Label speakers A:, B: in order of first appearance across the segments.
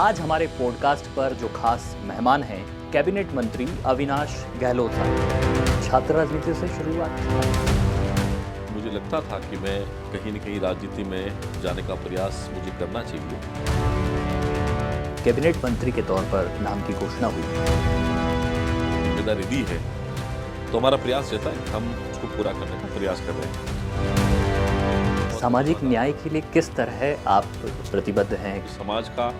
A: आज हमारे पॉडकास्ट पर जो खास मेहमान हैं कैबिनेट मंत्री अविनाश गहलोत साहब। छात्र राजनीति से शुरुआत।
B: मुझे लगता था कि मैं कहीं न कहीं राजनीति में जाने का प्रयास मुझे करना चाहिए।
A: कैबिनेट मंत्री के तौर पर नाम की घोषणा हुई।
B: जिम्मेदारी दी है तो हमारा प्रयास रहता है, हम उसको पूरा करने का प्रयास कर रहे हैं।
A: सामाजिक न्याय के लिए किस तरह आप प्रतिबद्ध हैं?
B: समाज का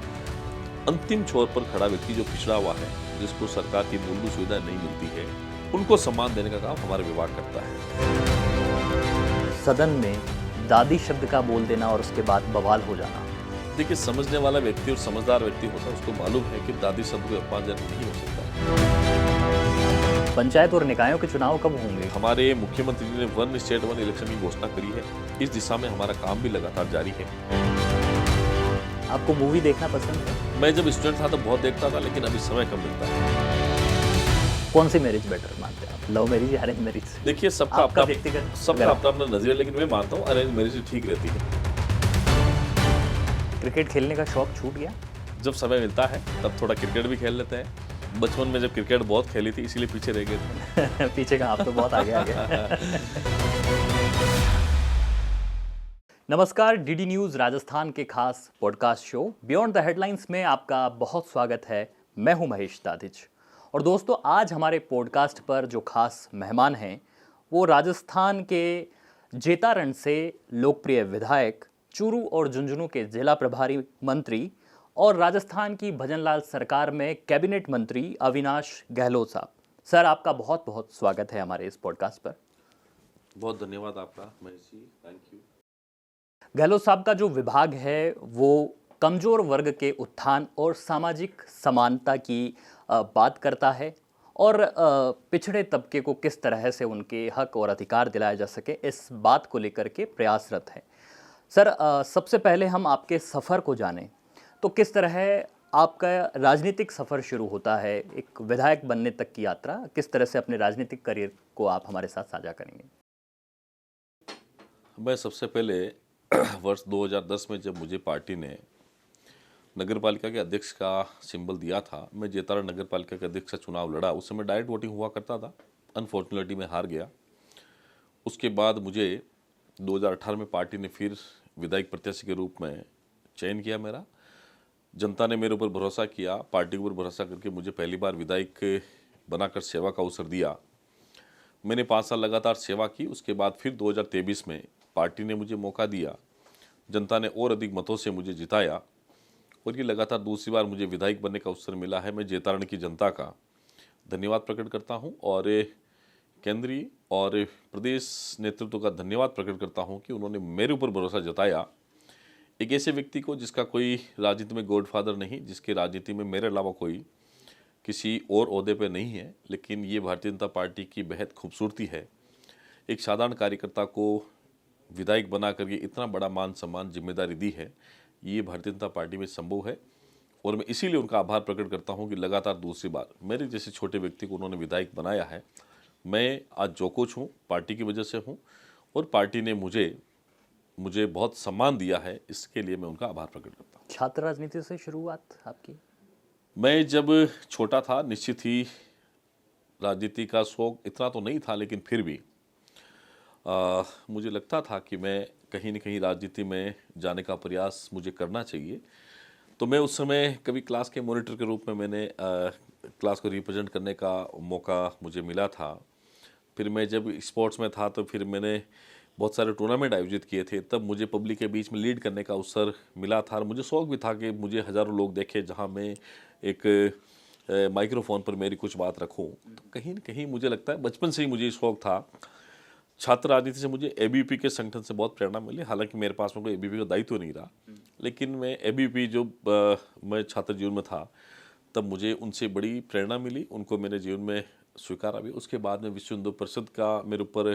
B: अंतिम छोर पर खड़ा व्यक्ति जो पिछड़ा हुआ है, जिसको सरकार की मूलभूत सुविधा नहीं मिलती है, उनको सम्मान देने का काम हमारा विभाग करता है।
A: सदन में दादी शब्द का बोल देना और उसके बाद बवाल हो जाना।
B: देखिए, समझने वाला व्यक्ति और समझदार व्यक्ति होता है, उसको मालूम है कि दादी शब्द कोई अपमानजनक नहीं हो सकता।
A: पंचायत और निकायों के चुनाव कब होंगे?
B: हमारे मुख्यमंत्री ने वन स्टेट वन इलेक्शन की घोषणा करी है। इस दिशा में हमारा काम भी लगातार जारी है।
A: आपको मूवी देखना पसंद है?
B: मैं जब स्टूडेंट था तो बहुत देखता था, लेकिन अभी समय कम मिलता है।
A: कौन सी मैरिज बेटर मानते हैं आप, लव मैरिज या अरेंज मैरिज?
B: देखिए, सबका अपना नजरिया, लेकिन मैं मानता हूँ अरेंज मैरिज ठीक रहती है।
A: क्रिकेट खेलने का शौक छूट गया?
B: जब समय मिलता है तब थोड़ा क्रिकेट भी खेल लेते हैं। बचपन में जब क्रिकेट बहुत खेली थी, इसीलिए पीछे रह गए थे।
A: पीछे का आप तो बहुत आगे आ गए। नमस्कार, डीडी न्यूज राजस्थान के खास podcast show beyond the headlines में आपका बहुत स्वागत है। मैं हूं महेश दाधिच। और दोस्तों, आज हमारे पॉडकास्ट पर जो खास मेहमान हैं वो राजस्थान के जेतारण से लोकप्रिय विधायक, चूरू और झुंझुनू के जिला प्रभारी मंत्री और राजस्थान की भजनलाल सरकार में कैबिनेट मंत्री अविनाश गहलोत साहब। सर, आपका बहुत बहुत स्वागत है हमारे इस पॉडकास्ट पर।
B: बहुत धन्यवाद आपका महेश जी, थैंक यू।
A: गहलोत साहब का जो विभाग है वो कमजोर वर्ग के उत्थान और सामाजिक समानता की बात करता है और पिछड़े तबके को किस तरह से उनके हक और अधिकार दिलाया जा सके, इस बात को लेकर के प्रयासरत है। सर, सबसे पहले हम आपके सफ़र को जानें तो किस तरह आपका राजनीतिक सफ़र शुरू होता है, एक विधायक बनने तक की यात्रा, किस तरह से अपने राजनीतिक करियर को आप हमारे साथ साझा करेंगे?
B: मैं सबसे पहले वर्ष 2010 में जब मुझे पार्टी ने नगर पालिका के अध्यक्ष का सिंबल दिया था, मैं जेतारण नगर पालिका के अध्यक्ष का चुनाव लड़ा। उस समय डायरेक्ट वोटिंग हुआ करता था, अनफॉर्चुनेटली मैं हार गया। उसके बाद मुझे 2018 में पार्टी ने फिर विधायक प्रत्याशी के रूप में चयन किया मेरा। जनता ने मेरे ऊपर भरोसा किया, पार्टी के ऊपर भरोसा करके मुझे पहली बार विधायक बनाकर सेवा का अवसर दिया। मैंने 5 साल लगातार सेवा की। उसके बाद फिर 2023 में पार्टी ने मुझे मौका दिया, जनता ने और अधिक मतों से मुझे जिताया और ये लगातार दूसरी बार मुझे विधायक बनने का अवसर मिला है। मैं जेतारण की जनता का धन्यवाद प्रकट करता हूँ और केंद्रीय और प्रदेश नेतृत्व का धन्यवाद प्रकट करता हूँ कि उन्होंने मेरे ऊपर भरोसा जताया। एक ऐसे व्यक्ति को जिसका कोई राजनीति में गॉडफादर नहीं, जिसके राजनीति में मेरे अलावा कोई किसी और ओहदे पे नहीं है, लेकिन ये भारतीय जनता पार्टी की बेहद खूबसूरती है। एक साधारण कार्यकर्ता को विधायक बना करके इतना बड़ा मान सम्मान जिम्मेदारी दी है, ये भारतीय जनता पार्टी में संभव है और मैं इसीलिए उनका आभार प्रकट करता हूँ कि लगातार दूसरी बार मेरे जैसे छोटे व्यक्ति को उन्होंने विधायक बनाया है। मैं आज जो कुछ हूँ पार्टी की वजह से हूँ और पार्टी ने मुझे बहुत सम्मान दिया है, इसके लिए मैं उनका आभार प्रकट करता हूँ।
A: छात्र राजनीति से शुरुआत आपकी?
B: मैं जब छोटा था, निश्चित ही राजनीति का शौक इतना तो नहीं था, लेकिन फिर भी मुझे लगता था कि मैं कहीं न कहीं राजनीति में जाने का प्रयास मुझे करना चाहिए। तो मैं उस समय कभी क्लास के मॉनिटर के रूप में मैंने क्लास को रिप्रेजेंट करने का मौका मुझे मिला था। फिर मैं जब स्पोर्ट्स में था तो फिर मैंने बहुत सारे टूर्नामेंट आयोजित किए थे, तब मुझे पब्लिक के बीच में लीड करने का अवसर मिला था और मुझे शौक भी था कि मुझे हज़ारों लोग देखें जहां मैं एक माइक्रोफोन पर मेरी कुछ बात रखूं। तो कहीं न कहीं मुझे लगता है बचपन से ही मुझे शौक था। छात्र राजनीति से मुझे एबीवीपी के संगठन से बहुत प्रेरणा मिली। हालांकि मेरे पास में कोई एबीवीपी का दायित्व नहीं रहा, लेकिन मैं एबीवीपी जो मैं छात्र जीवन में था तब मुझे उनसे बड़ी प्रेरणा मिली, उनको मेरे जीवन में स्वीकारा भी। उसके बाद में विश्व हिंदू परिषद का मेरे ऊपर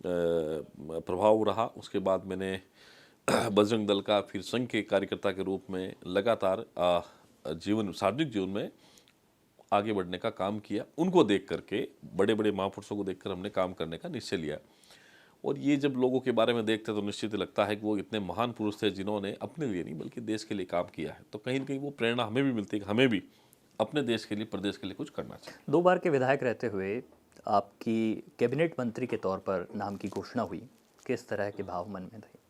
B: प्रभाव रहा। उसके बाद मैंने बजरंग दल का फिर संघ के कार्यकर्ता के रूप में लगातार सार्वजनिक जीवन में आगे बढ़ने का काम किया। उनको देख करके, बड़े बड़े महापुरुषों को देखकर हमने काम करने का निश्चय लिया। और ये जब लोगों के बारे में देखते हैं तो निश्चित ही लगता है कि वो इतने महान पुरुष थे जिन्होंने अपने लिए नहीं बल्कि देश के लिए काम किया है। तो कहीं ना कहीं वो प्रेरणा हमें भी मिलती है कि हमें भी अपने देश के लिए, प्रदेश के लिए कुछ करना चाहिए।
A: 2 बार के विधायक रहते हुए आपकी कैबिनेट मंत्री के तौर पर नाम की घोषणा हुई, किस तरह के भाव मन में थे?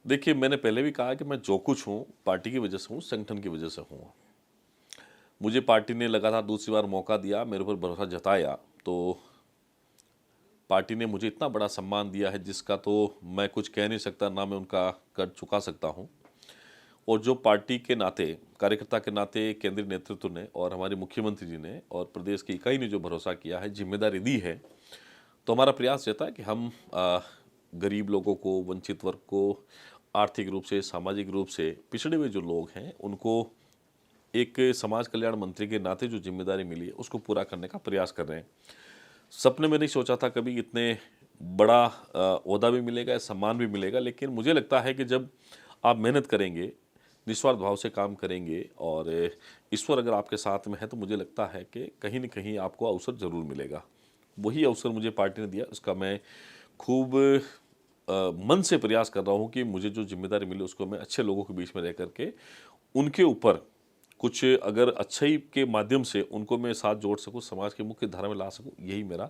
B: देखिए, मैंने पहले भी कहा कि मैं जो कुछ हूँ पार्टी की वजह से हूँ, संगठन की वजह से हूँ। मुझे पार्टी ने लगातार दूसरी बार मौका दिया, मेरे ऊपर भरोसा जताया, तो पार्टी ने मुझे इतना बड़ा सम्मान दिया है जिसका तो मैं कुछ कह नहीं सकता, ना मैं उनका कर्ज चुका सकता हूँ। और जो पार्टी के नाते, कार्यकर्ता के नाते केंद्रीय नेतृत्व ने और हमारे मुख्यमंत्री जी ने और प्रदेश की इकाई ने जो भरोसा किया है, जिम्मेदारी दी है, तो हमारा प्रयास रहता है कि हम गरीब लोगों को, वंचित वर्ग को, आर्थिक रूप से, सामाजिक रूप से पिछड़े हुए जो लोग हैं, उनको एक समाज कल्याण मंत्री के नाते जो जिम्मेदारी मिली है उसको पूरा करने का प्रयास कर रहे हैं। सपने में नहीं सोचा था कभी इतने बड़ा ओहदा भी मिलेगा, सम्मान भी मिलेगा, लेकिन मुझे लगता है कि जब आप मेहनत करेंगे, निस्वार्थ भाव से काम करेंगे और ईश्वर अगर आपके साथ में है, तो मुझे लगता है कि कहीं न कहीं आपको अवसर ज़रूर मिलेगा। वही अवसर मुझे पार्टी ने दिया, उसका मैं खूब मन से प्रयास कर रहा हूँ कि मुझे जो जिम्मेदारी मिली उसको मैं अच्छे लोगों के बीच में रह करके उनके ऊपर कुछ अगर अच्छाई के माध्यम से उनको मैं साथ जोड़ सकूं, समाज की मुख्य धारा में ला सकूं, यही मेरा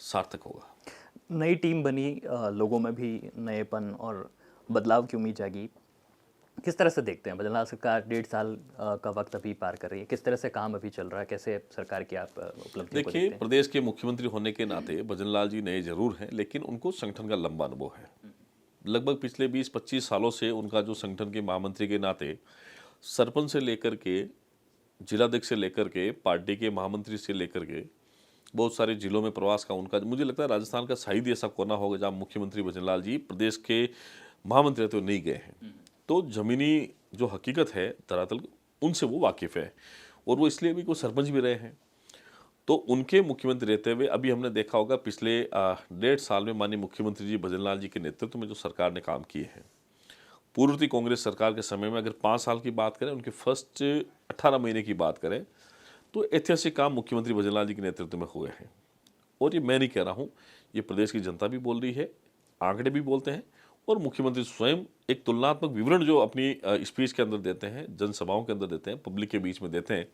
B: सार्थक होगा।
A: नई टीम बनी, लोगों में भी नएपन और बदलाव की उम्मीद जागी। किस तरह से देखते हैं बदलाव? सरकार 1.5 साल का वक्त अभी पार कर रही है, किस तरह से काम अभी चल रहा है, कैसे सरकार की आप उपलब्धियों को
B: देखिए,
A: देखते हैं?
B: प्रदेश के मुख्यमंत्री होने के नाते भजनलाल जी नए जरूर हैं, लेकिन उनको संगठन का लंबा अनुभव है। लगभग पिछले 20-25 सालों से उनका जो संगठन के महामंत्री के नाते सरपंच से लेकर के, जिलाध्यक्ष से लेकर के, पार्टी के महामंत्री से लेकर के बहुत सारे जिलों में प्रवास का उनका, मुझे लगता है राजस्थान का शायद ही ऐसा कोना होगा जहाँ मुख्यमंत्री भजनलाल जी प्रदेश के महामंत्री रहते हुए नहीं गए हैं। तो जमीनी जो हकीकत है धरातल, उनसे वो वाकिफ है और वो इसलिए भी कोई सरपंच भी रहे हैं। तो उनके मुख्यमंत्री रहते हुए अभी हमने देखा होगा पिछले 1.5 साल में माननीय मुख्यमंत्री जी भजनलाल जी के नेतृत्व में जो सरकार ने काम किए हैं, पूर्व कांग्रेस सरकार के समय में अगर 5 साल की बात करें, उनके फर्स्ट 18 महीने की बात करें, तो ऐतिहासिक काम मुख्यमंत्री भजनलाल जी के नेतृत्व में हुए हैं। और ये मैं नहीं कह रहा हूँ, ये प्रदेश की जनता भी बोल रही है, आंकड़े भी बोलते हैं और मुख्यमंत्री स्वयं एक तुलनात्मक विवरण जो अपनी स्पीच के अंदर देते हैं, जनसभाओं के अंदर देते हैं, पब्लिक के बीच में देते हैं,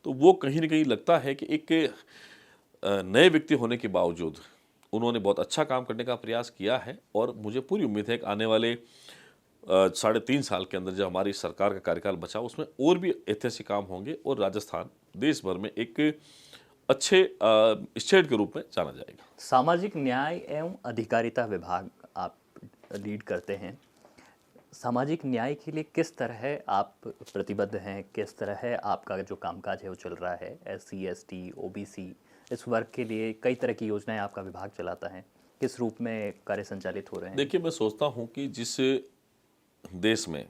B: तो वो कहीं ना कहीं लगता है कि एक नए व्यक्ति होने के बावजूद उन्होंने बहुत अच्छा काम करने का प्रयास किया है। और मुझे पूरी उम्मीद है कि आने वाले 3.5 साल के अंदर जो हमारी सरकार का कार्यकाल बचा उसमें और भी ऐतिहासिक काम होंगे और राजस्थान देश भर में एक अच्छे स्टेट के रूप में जाना जाएगा।
A: सामाजिक न्याय एवं अधिकारिता विभाग आप लीड करते हैं। सामाजिक न्याय के लिए किस तरह आप प्रतिबद्ध हैं, किस तरह है आपका जो कामकाज है वो चल रहा है? SC ST OBC इस वर्ग के लिए कई तरह की योजनाएं आपका विभाग चलाता है, किस रूप में कार्य संचालित हो रहे हैं?
B: देखिए, मैं सोचता हूँ कि जिस देश में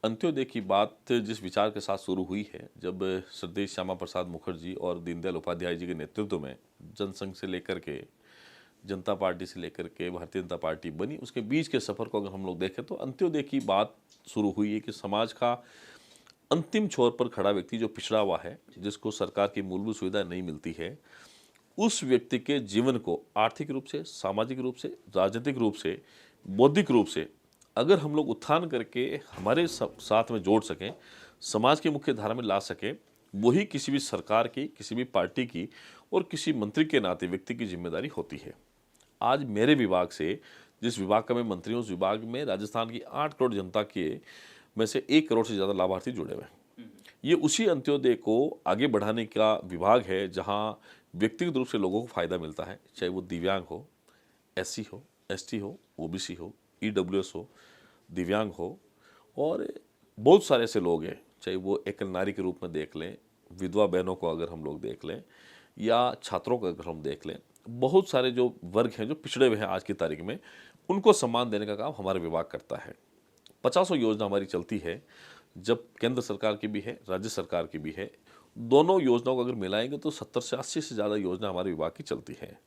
B: अंत्योदय की बात जिस विचार के साथ शुरू हुई है, जब श्रद्धेय श्यामा प्रसाद मुखर्जी और दीनदयाल उपाध्याय जी के नेतृत्व में जनसंघ से लेकर के, जनता पार्टी से लेकर के भारतीय जनता पार्टी बनी, उसके बीच के सफ़र को अगर हम लोग देखें तो अंत्योदय की बात शुरू हुई है कि समाज का अंतिम छोर पर खड़ा व्यक्ति जो पिछड़ा हुआ है, जिसको सरकार की मूलभूत सुविधा नहीं मिलती है, उस व्यक्ति के जीवन को आर्थिक रूप से, सामाजिक रूप से, राजनीतिक रूप से, बौद्धिक रूप से अगर हम लोग उत्थान करके हमारे साथ में जोड़ सकें, समाज की मुख्य धारा में ला सकें, वही किसी भी सरकार की, किसी भी पार्टी की और किसी मंत्री के नाते व्यक्ति की जिम्मेदारी होती है। आज मेरे विभाग से, जिस विभाग का मैं मंत्री हूँ, उस विभाग में राजस्थान की 8 करोड़ जनता के में से 1 करोड़ से ज़्यादा लाभार्थी जुड़े हुए हैं। ये उसी अंत्योदय को आगे बढ़ाने का विभाग है जहाँ व्यक्तिगत रूप से लोगों को फायदा मिलता है, चाहे वो दिव्यांग हो, SC हो, ST हो, OBC हो, EWS हो, दिव्यांग हो, और बहुत सारे ऐसे लोग हैं, चाहे वो एकल नारी के रूप में देख लें, विधवा बहनों को अगर हम लोग देख लें, या छात्रों को अगर हम देख लें, बहुत सारे जो वर्ग हैं जो पिछड़े हुए हैं आज की तारीख में, उनको सम्मान देने का काम हमारा विभाग करता है। 50 योजना हमारी चलती है, जब केंद्र सरकार की भी है, राज्य सरकार की भी है। दोनों योजनाओं को अगर मिलाएंगे तो 70 से 80 से ज़्यादा योजना हमारे विभाग की चलती है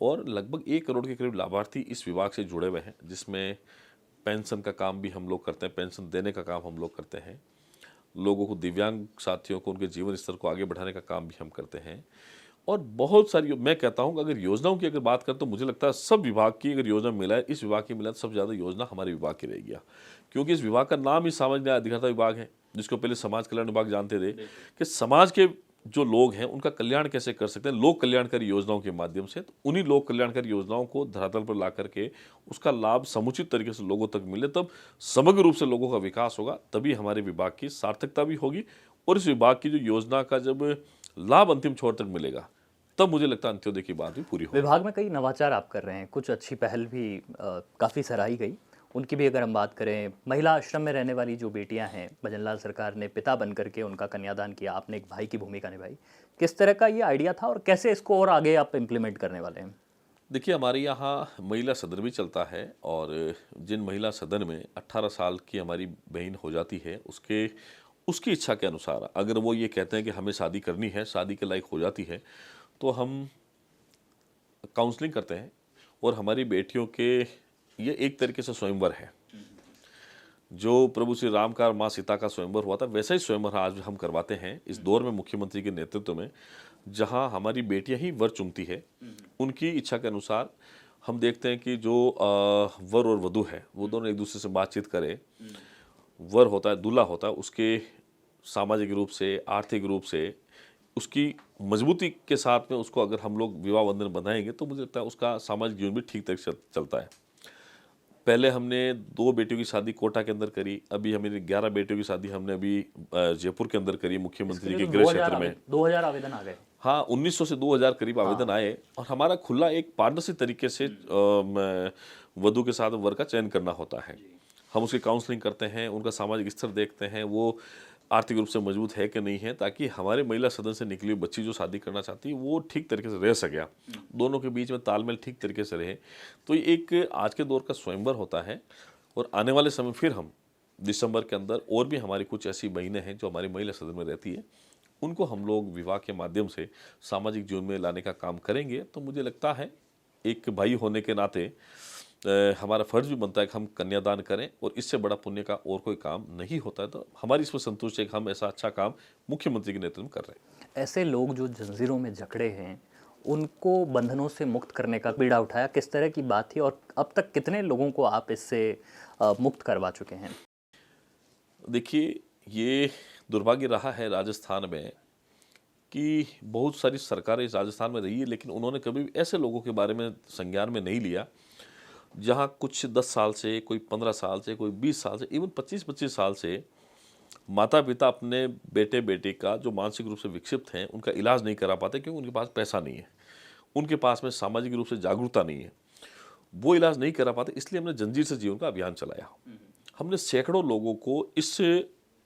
B: और लगभग 1 करोड़ के करीब लाभार्थी इस विभाग से जुड़े हुए हैं, जिसमें पेंशन का काम भी हम लोग करते हैं, पेंशन देने का काम हम लोग करते हैं, लोगों को, दिव्यांग साथियों को, उनके जीवन स्तर को आगे बढ़ाने का काम भी हम करते हैं। और बहुत सारी मैं कहता हूँ कि अगर योजनाओं की अगर बात करें तो मुझे लगता है सब विभाग की अगर योजना मिला है, इस विभाग की मिला है, तो सबसे ज़्यादा योजना हमारे विभाग की रहेगी, क्योंकि इस विभाग का नाम ही सामाजिक न्याय अधिकारिता विभाग है, जिसको पहले समाज कल्याण विभाग जानते थे कि समाज के जो लोग हैं उनका कल्याण कैसे कर सकते हैं लोक कल्याणकारी योजनाओं के माध्यम से। तो उन्हीं लोक कल्याणकारी योजनाओं को धरातल पर ला करके उसका लाभ समुचित तरीके से लोगों तक मिले, तब समग्र रूप से लोगों का विकास होगा, तभी हमारे विभाग की सार्थकता भी होगी और इस विभाग की जो योजना का जब लाभ अंतिम छोर तक मिलेगा तब मुझे लगता है अंत्योदय की बात भी पूरी होगी।
A: विभाग में कई नवाचार आप कर रहे हैं, कुछ अच्छी पहल भी काफ़ी सराही गई। उनकी भी अगर हम बात करें, महिला आश्रम में रहने वाली जो बेटियां हैं, भजनलाल सरकार ने पिता बन करके उनका कन्यादान किया, आपने एक भाई की भूमिका निभाई। किस तरह का ये आइडिया था और कैसे इसको और आगे आप इम्प्लीमेंट करने वाले हैं?
B: देखिए, हमारे यहाँ महिला सदन भी चलता है और जिन महिला सदन में 18 साल की हमारी बहन हो जाती है, उसकी इच्छा के अनुसार अगर वो ये कहते हैं कि हमें शादी करनी है, शादी के लायक हो जाती है, तो हम काउंसलिंग करते हैं और हमारी बेटियों के ये एक तरीके से स्वयंवर है। जो प्रभु श्री राम का और माँ सीता का स्वयंवर हुआ था, वैसा ही स्वयंवर आज हम करवाते हैं इस दौर में मुख्यमंत्री के नेतृत्व में, जहां हमारी बेटियां ही वर चुनती है। उनकी इच्छा के अनुसार हम देखते हैं कि जो वर और वधू है वो दोनों एक दूसरे से बातचीत करें। वर होता है, दूल्हा होता है, उसके सामाजिक रूप से, आर्थिक रूप से उसकी मजबूती के साथ में उसको अगर हम लोग विवाह बंधन बनाएंगे तो मुझे लगता है उसका सामाजिक जीवन भी ठीक तरीके से चलता है। पहले हमने 2 बेटियों की शादी कोटा के अंदर करी, अभी हमारी 11 बेटियों की शादी हमने अभी जयपुर के अंदर करी, मुख्यमंत्री के गृह क्षेत्र में।
A: 2000 आवेदन आ गए।
B: हाँ, 1900 से 2000 करीब आवेदन आए और हमारा खुला एक पारदर्शी तरीके से वधु के साथ वर का चयन करना होता है। हम उसकी काउंसलिंग करते हैं, उनका सामाजिक स्तर देखते हैं, वो आर्थिक रूप से मजबूत है कि नहीं है, ताकि हमारे महिला सदन से निकली हुई बच्ची जो शादी करना चाहती है वो ठीक तरीके से रह सके, दोनों के बीच में तालमेल ठीक तरीके से रहे। तो ये एक आज के दौर का स्वयंवर होता है और आने वाले समय फिर हम दिसंबर के अंदर और भी हमारी कुछ ऐसी बहनें हैं जो हमारी महिला सदन में रहती है, उनको हम लोग विवाह के माध्यम से सामाजिक जीवन में लाने का काम करेंगे। तो मुझे लगता है एक भाई होने के नाते हमारा फर्ज भी बनता है कि हम कन्यादान करें और इससे बड़ा पुण्य का और कोई काम नहीं होता है। तो हमारी इसमें संतुष्ट है कि हम ऐसा अच्छा काम मुख्यमंत्री के नेतृत्व में कर रहे हैं।
A: ऐसे लोग जो जंजीरों में जकड़े हैं, उनको बंधनों से मुक्त करने का बीड़ा उठाया, किस तरह की बात थी और अब तक कितने लोगों को आप इससे मुक्त करवा चुके हैं?
B: देखिए, ये दुर्भाग्य रहा है राजस्थान में कि बहुत सारी सरकारें इस राजस्थान में रही है, लेकिन उन्होंने कभी भी ऐसे लोगों के बारे में संज्ञान में नहीं लिया जहाँ कुछ 10 साल से, कोई 15 साल से, कोई 20 साल से, इवन 25-25 साल से माता पिता अपने बेटे बेटी का जो मानसिक रूप से विक्षिप्त हैं उनका इलाज नहीं करा पाते, क्योंकि उनके पास पैसा नहीं है, उनके पास में सामाजिक रूप से जागरूकता नहीं है, वो इलाज नहीं करा पाते। इसलिए हमने जंजीर से जीवन का अभियान चलाया। हमने सैकड़ों लोगों को इस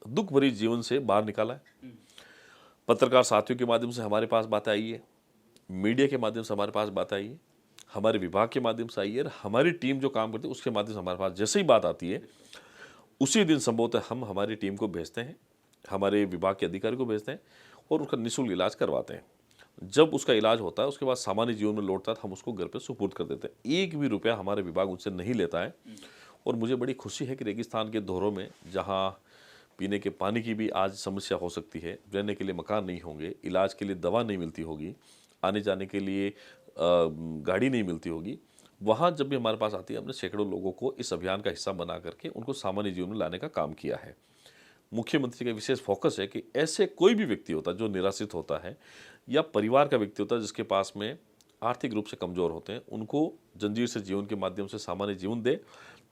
B: दुख भरी जीवन से बाहर निकाला है। पत्रकार साथियों के माध्यम से हमारे पास बात आई है, मीडिया के माध्यम से हमारे पास बात आई है, हमारे विभाग के माध्यम से आई है, हमारी टीम जो काम करती है उसके माध्यम से हमारे पास जैसे ही बात आती है उसी दिन संभवतः हम हमारी टीम को भेजते हैं, हमारे विभाग के अधिकारी को भेजते हैं और उसका निःशुल्क इलाज करवाते हैं। जब उसका इलाज होता है उसके बाद सामान्य जीवन में लौटता है तो हम उसको घर पे सुपुर्द कर देते हैं। 1 भी रुपया हमारे विभाग उनसे नहीं लेता है। और मुझे बड़ी खुशी है कि रेगिस्तान के दौरों में, जहाँ पीने के पानी की भी आज समस्या हो सकती है, रहने के लिए मकान नहीं होंगे, इलाज के लिए दवा नहीं मिलती होगी, आने जाने के लिए गाड़ी नहीं मिलती होगी, वहाँ जब भी हमारे पास आती है, हमने सैकड़ों लोगों को इस अभियान का हिस्सा बना करके उनको सामान्य जीवन में लाने का काम किया है। मुख्यमंत्री का विशेष फोकस है कि ऐसे कोई भी व्यक्ति होता है जो निराश्रित होता है या परिवार का व्यक्ति होता है जिसके पास में आर्थिक रूप से कमज़ोर होते हैं, उनको जंजीर से जीवन के माध्यम से सामान्य जीवन दे,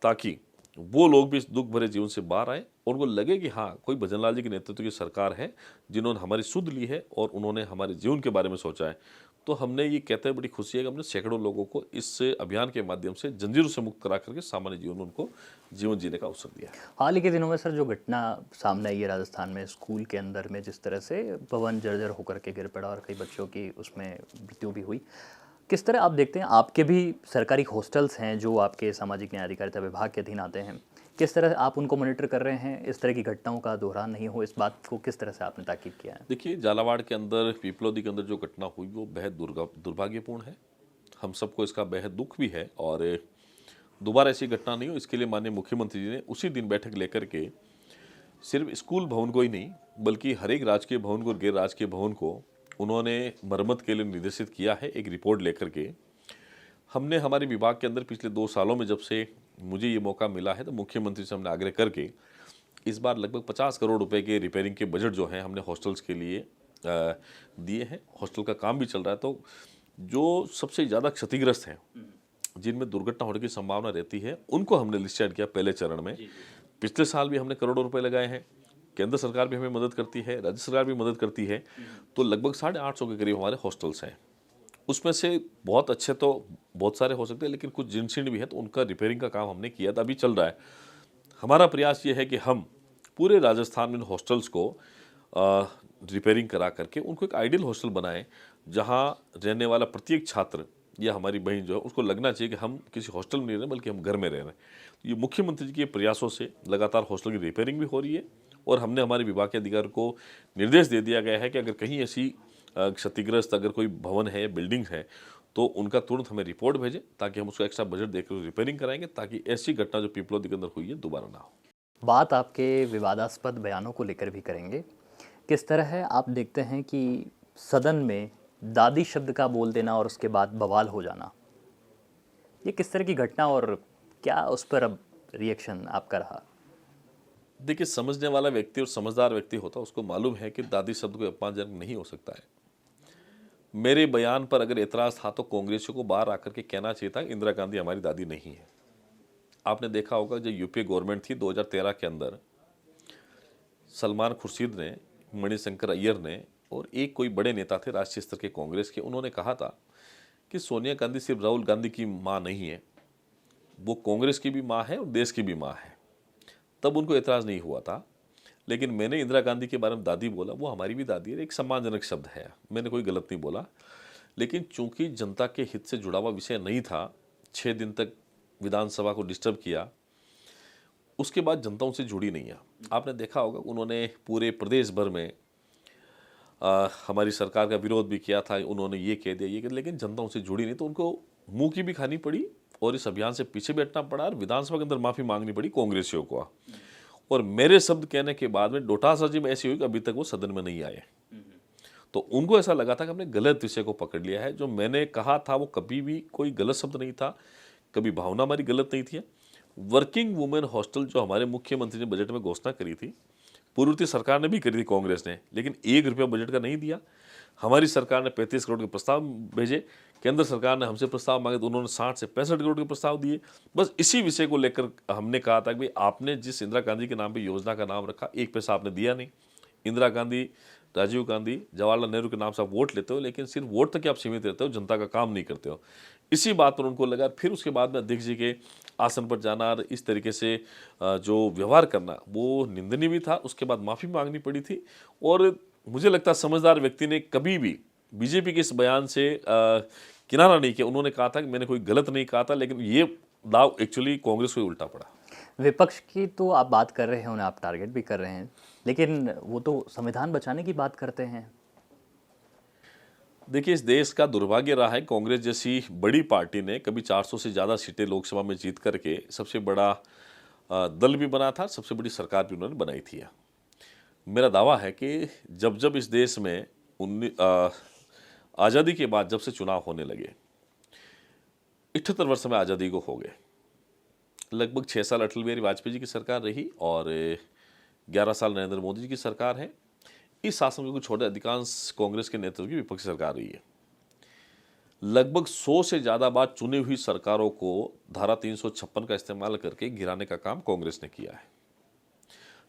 B: ताकि वो लोग भी इस दुख भरे जीवन से बाहर आए और उनको लगे कि हाँ, कोई भजनलाल जी के नेतृत्व की सरकार है जिन्होंने हमारी सुध ली है और उन्होंने हमारे जीवन के बारे में सोचा है। तो हमने ये कहते हैं बड़ी खुशी है कि हमने सैकड़ों लोगों को इस अभियान के माध्यम से जंजीरों से मुक्त करा करके सामान्य जीवन में उनको जीवन जीने का अवसर दिया है।
A: हाल ही के दिनों में सर जो घटना सामने आई है राजस्थान में, स्कूल के अंदर में जिस तरह से भवन जर्जर होकर के गिर पड़ा और कई बच्चों की उसमें मृत्यु भी हुई, किस तरह आप देखते हैं? आपके भी सरकारी हॉस्टल्स हैं जो आपके सामाजिक न्याय अधिकारिता विभाग के अधीन आते हैं, किस तरह आप उनको मॉनिटर कर रहे हैं, इस तरह की घटनाओं का दोहरान नहीं हो, इस बात को किस तरह से आपने ताकीद किया है?
B: देखिए, झालावाड़ के अंदर, पीपलोदी के अंदर जो घटना हुई वो बेहद दुर्भाग्यपूर्ण है। हम सबको इसका बेहद दुख भी है और दोबारा ऐसी घटना नहीं हो इसके लिए माननीय मुख्यमंत्री जी ने उसी दिन बैठक लेकर के सिर्फ स्कूल भवन को ही नहीं बल्कि हर एक राजकीय भवन को और गैर राजकीय भवन को उन्होंने मरम्मत के लिए निर्देशित किया है एक रिपोर्ट लेकर के। हमने हमारे विभाग के अंदर पिछले 2 सालों में जब से मुझे ये मौका मिला है तो मुख्यमंत्री से हमने आग्रह करके इस बार लगभग 50 करोड़ रुपए के रिपेयरिंग के बजट जो हैं हमने हॉस्टल्स के लिए दिए हैं। हॉस्टल का काम भी चल रहा है। तो जो सबसे ज़्यादा क्षतिग्रस्त हैं, जिनमें दुर्घटना होने की संभावना रहती है, उनको हमने लिस्टेड किया पहले चरण में। पिछले साल भी हमने करोड़ों रुपए लगाए हैं। केंद्र सरकार भी हमें मदद करती है, राज्य सरकार भी मदद करती है। तो लगभग 850 के करीब हमारे हॉस्टल्स हैं। उसमें से बहुत अच्छे तो बहुत सारे हो सकते हैं, लेकिन कुछ जीर्ण भी है तो उनका रिपेयरिंग का काम हमने किया था, अभी चल रहा है। हमारा प्रयास ये है कि हम पूरे राजस्थान में हॉस्टल्स को रिपेयरिंग करा करके उनको एक आइडियल हॉस्टल बनाएं, जहां रहने वाला प्रत्येक छात्र या हमारी बहन जो है उसको लगना चाहिए कि हम किसी हॉस्टल में नहीं रहे बल्कि हम घर में रह रहे हैं। तो ये मुख्यमंत्री जी के प्रयासों से लगातार हॉस्टल की रिपेयरिंग भी हो रही है और हमने हमारे विभाग के अधिकारी को निर्देश दे दिया गया है कि अगर कहीं ऐसी क्षतिग्रस्त अगर कोई भवन है, बिल्डिंग है, तो उनका तुरंत हमें रिपोर्ट भेजें ताकि हम उसको एक्स्ट्रा बजट देकर रिपेयरिंग कराएंगे, ताकि ऐसी घटना जो पिपलोदी के अंदर हुई है दोबारा ना हो।
A: बात आपके विवादास्पद बयानों को लेकर भी करेंगे। किस तरह है आप देखते हैं कि सदन में दादी शब्द का बोल देना और उसके बाद बवाल हो जाना, ये किस तरह की घटना और क्या उस पर अब रिएक्शन आपका रहा?
B: देखिए, समझने वाला व्यक्ति और समझदार व्यक्ति होता है, उसको मालूम है कि दादी शब्द कोई अपमानजनक नहीं हो सकता है। मेरे बयान पर अगर एतराज़ था तो कांग्रेसियों को बाहर आकर के कहना चाहिए था इंदिरा गांधी हमारी दादी नहीं है। आपने देखा होगा जब यूपीए गवर्नमेंट थी 2013 के अंदर, सलमान खुर्शीद ने, मणिशंकर अय्यर ने और एक कोई बड़े नेता थे राष्ट्रीय स्तर के कांग्रेस के, उन्होंने कहा था कि सोनिया गांधी सिर्फ राहुल गांधी की माँ नहीं है, वो कांग्रेस की भी माँ है और देश की भी माँ है। तब उनको एतराज़ नहीं हुआ था, लेकिन मैंने इंदिरा गांधी के बारे में दादी बोला, वो हमारी भी दादी है, एक सम्मानजनक शब्द है, मैंने कोई गलत नहीं बोला। लेकिन चूंकि जनता के हित से जुड़ा हुआ विषय नहीं था, 6 दिन तक विधानसभा को डिस्टर्ब किया, उसके बाद जनता उनसे जुड़ी नहीं है। आपने देखा होगा उन्होंने पूरे प्रदेश भर में हमारी सरकार का विरोध भी किया था, उन्होंने ये कह दिया, ये कह दिया, लेकिन जनता उनसे जुड़ी नहीं, तो उनको मुंह की भी खानी पड़ी और इस अभियान से पीछे भी हटना पड़ा और विधानसभा के अंदर माफ़ी मांगनी पड़ी कांग्रेसियों को। और मेरे शब्द कहने के बाद में डोटासाजी में ऐसी हुई कि अभी तक वो सदन में नहीं आए। तो उनको ऐसा लगा था कि हमने गलत विषय को पकड़ लिया है। जो मैंने कहा था वो कभी भी कोई गलत शब्द नहीं था, कभी भावना हमारी गलत नहीं थी। वर्किंग वुमेन हॉस्टल जो हमारे मुख्यमंत्री ने बजट में घोषणा करी थी, पूर्ववर्ती सरकार ने भी करी थी कांग्रेस ने, लेकिन 1 रुपया बजट का नहीं दिया। हमारी सरकार ने 35 करोड़ के प्रस्ताव भेजे, केंद्र सरकार ने हमसे प्रस्ताव मांगे तो उन्होंने 60 से 65 करोड़ के प्रस्ताव दिए। बस इसी विषय को लेकर हमने कहा था कि भाई आपने जिस इंदिरा गांधी के नाम पे योजना का नाम रखा, 1 पैसा आपने दिया नहीं। इंदिरा गांधी, राजीव गांधी, जवाहरलाल नेहरू के नाम से आप वोट लेते हो, लेकिन सिर्फ वोट तक आप सीमित रहते हो, जनता का काम नहीं करते हो। इसी बात पर उनको लगा। फिर उसके बाद में अध्यक्ष जी के आसन पर जाना और इस तरीके से जो व्यवहार करना वो निंदनीय भी था। उसके बाद माफ़ी मांगनी पड़ी थी और मुझे लगता है समझदार व्यक्ति ने कभी भी बीजेपी के इस बयान से किनारा नहीं किया। उन्होंने कहा था कि मैंने कोई गलत नहीं कहा था, लेकिन ये दाव एक्चुअली कांग्रेस को ही उल्टा पड़ा।
A: विपक्ष की तो आप बात कर रहे हैं, उन्हें आप टारगेट भी कर रहे हैं, लेकिन वो तो संविधान बचाने की बात करते हैं।
B: देखिए, इस देश का दुर्भाग्य रहा है, कांग्रेस जैसी बड़ी पार्टी ने कभी 400 से ज़्यादा सीटें लोकसभा में जीत करके सबसे बड़ा दल भी बना था, सबसे बड़ी सरकार भी उन्होंने बनाई थी। मेरा दावा है कि जब जब इस देश में आज़ादी के बाद जब से चुनाव होने लगे, 78 वर्ष में आज़ादी को हो गए, लगभग 6 साल अटल बिहारी वाजपेयी जी की सरकार रही और 11 साल नरेंद्र मोदी जी की सरकार है। इस शासन को छोड़े अधिकांश कांग्रेस के नेतृत्व की विपक्षी सरकार रही है। लगभग 100 से ज़्यादा बार चुनी हुई सरकारों को धारा 356 का इस्तेमाल करके गिराने का काम कांग्रेस ने किया है।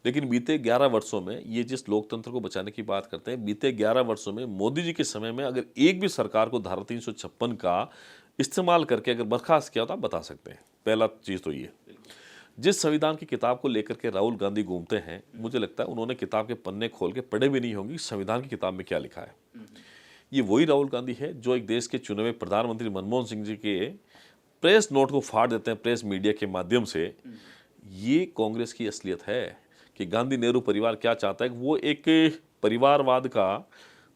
B: लेकिन बीते 11 वर्षों में, ये जिस लोकतंत्र को बचाने की बात करते हैं, बीते 11 वर्षों में मोदी जी के समय में अगर एक भी सरकार को धारा 356 का इस्तेमाल करके अगर बर्खास्त किया तो आप बता सकते हैं। पहला चीज़ तो ये, जिस संविधान की किताब को लेकर के राहुल गांधी घूमते हैं, मुझे लगता है उन्होंने किताब के पन्ने खोल के पढ़े भी नहीं होंगे संविधान की किताब में क्या लिखा है। ये वही राहुल गांधी है जो एक देश के चुने हुए प्रधानमंत्री मनमोहन सिंह जी के प्रेस नोट को फाड़ देते हैं प्रेस मीडिया के माध्यम से। ये कांग्रेस की असलियत है कि गांधी नेहरू परिवार क्या चाहता है। वो एक परिवारवाद का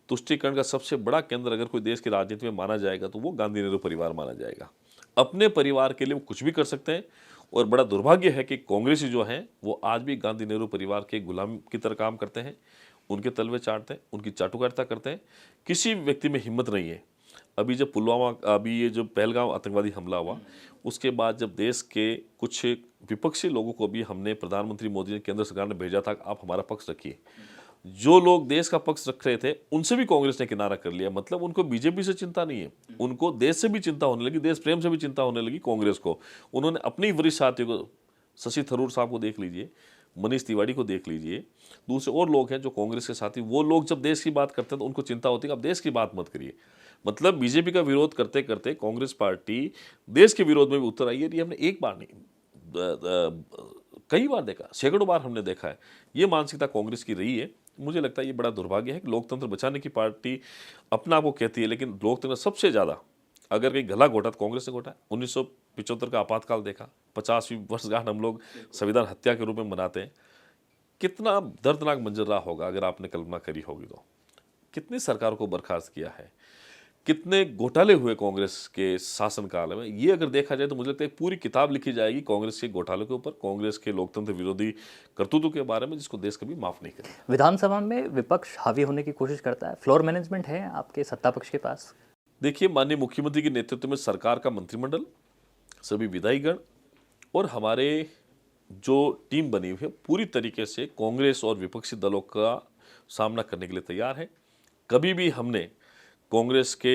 B: तुष्टीकरण का सबसे बड़ा केंद्र अगर कोई देश की राजनीति में माना जाएगा तो वो गांधी नेहरू परिवार माना जाएगा। अपने परिवार के लिए वो कुछ भी कर सकते हैं और बड़ा दुर्भाग्य है कि कांग्रेसी जो हैं वो आज भी गांधी नेहरू परिवार के गुलाम की तरह काम करते हैं उनके तलवे चाटते हैं, उनकी चाटुकारिता करते हैं। किसी व्यक्ति में हिम्मत नहीं है। अभी जब पुलवामा, अभी ये जो पहलगाम आतंकवादी हमला हुआ, उसके बाद जब देश के कुछ विपक्षी लोगों को भी हमने, प्रधानमंत्री मोदी ने, केंद्र सरकार ने भेजा था कि आप हमारा पक्ष रखिए। जो लोग देश का पक्ष रख रहे थे उनसे भी कांग्रेस ने किनारा कर लिया। मतलब उनको बीजेपी से चिंता नहीं है, उनको देश से भी चिंता होने लगी, देश प्रेम से भी चिंता होने लगी कांग्रेस को। उन्होंने अपनी वरिष्ठ साथियों को, शशि थरूर साहब को देख लीजिए, मनीष तिवारी को देख लीजिए, दूसरे और लोग हैं जो कांग्रेस के साथी, वो लोग जब देश की बात करते हैं तो उनको चिंता होती है कि आप देश की बात मत करिए। मतलब बीजेपी का विरोध करते करते कांग्रेस पार्टी देश के विरोध में भी उतर आई है। ये हमने एक बार नहीं, कई बार देखा, सैकड़ों बार हमने देखा है। ये मानसिकता कांग्रेस की रही है। मुझे लगता है ये बड़ा दुर्भाग्य है कि लोकतंत्र बचाने की पार्टी अपना आप को कहती है, लेकिन लोकतंत्र सबसे ज़्यादा अगर कहीं गला घोटा तो कांग्रेस ने घोटा है। 1975 का आपातकाल देखा, 50वीं वर्षगांठ हम लोग संविधान हत्या के रूप में मनाते हैं। कितना दर्दनाक मंजर रहा होगा अगर आपने कल्पना करी होगी तो। कितनी सरकारों को बर्खास्त किया है, कितने घोटाले हुए कांग्रेस के शासनकाल में। ये अगर देखा जाए तो मुझे लगता है पूरी किताब लिखी जाएगी कांग्रेस के घोटालों के ऊपर, कांग्रेस के लोकतंत्र विरोधी करतूतों के बारे में, जिसको देश कभी माफ नहीं करेगा।
A: विधानसभा में विपक्ष हावी होने की कोशिश करता है, फ्लोर मैनेजमेंट है आपके सत्ता पक्ष के पास?
B: देखिए, माननीय मुख्यमंत्री के नेतृत्व में सरकार का मंत्रिमंडल, सभी विधायीगण और हमारे जो टीम बनी हुई है पूरी तरीके से कांग्रेस और विपक्षी दलों का सामना करने के लिए तैयार है। कभी भी हमने कांग्रेस के